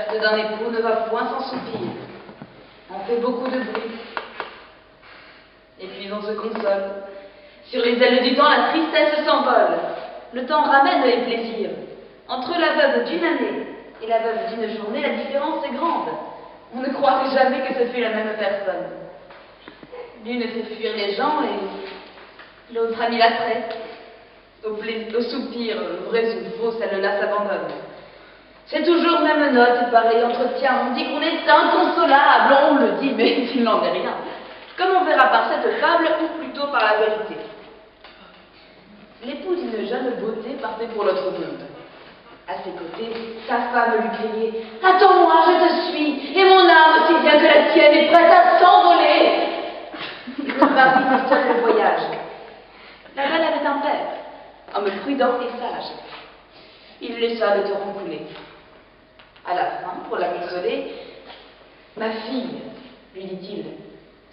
perte d'un époux ne va point sans soupir. On fait beaucoup de bruit. Et puis on se console. Sur les ailes du temps, la tristesse s'envole. Le temps ramène les plaisirs. Entre la veuve d'une année et la veuve d'une journée, la différence est grande. On ne croirait jamais que ce fût la même personne. L'une fait fuir les gens et l'autre a mis l'attrait. Au soupir, vrai ou faux, celle-là s'abandonne. C'est toujours même note, pareil entretien. On dit qu'on est inconsolable, on le dit, mais il n'en est rien. Comme on verra par cette fable, ou plutôt par la vérité. L'époux d'une jeune beauté partait pour l'autre monde. À ses côtés, sa femme lui criait « Attends-moi, je te suis, et mon âme, aussi bien que la tienne, est prête à s'envoler !» Le mari fit seul le voyage. La belle avait un père, homme prudent et sage. Il laissa le torrent couler. À la fin, pour la consoler, « Ma fille, lui dit-il,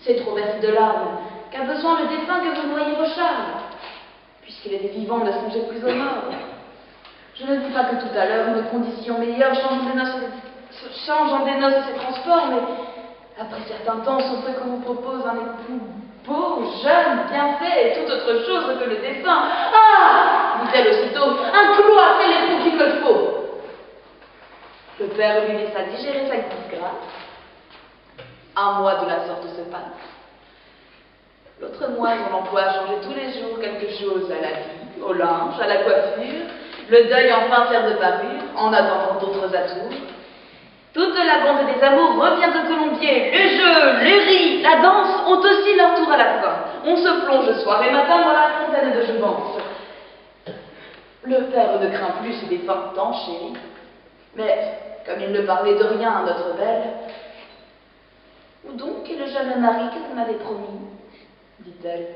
c'est trop versé de larmes, qu'a besoin le défunt que vous noyez vos charmes. Puisqu'il était vivant, ne songez plus aux morts. Je ne dis pas que tout à l'heure, une condition meilleure change en des noces ses transports, mais après certain temps, son fait qu'on vous propose un époux beau, jeune, bien fait, et toute autre chose que le défunt. Ah, dit-elle aussitôt, un clou a fait l'époux qu'il me faut. Le père lui laissa digérer sa disgrâce. Un mois de la sorte se passe. L'autre mois, on l'emploie à changer tous les jours quelque chose à la vie, au linge, à la coiffure. Le deuil enfin sert de parure, en attendant d'autres atours. Toute la bande des amours revient au colombier. Les jeux, les rires, la danse ont aussi leur tour à la fin. On se plonge soir et matin dans la fontaine de jouvence. Le père ne craint plus ses défunts tant chéris. Mais, comme il ne parlait de rien à notre belle, « Où donc est le jeune mari que vous m'avez promis ?» dit-elle.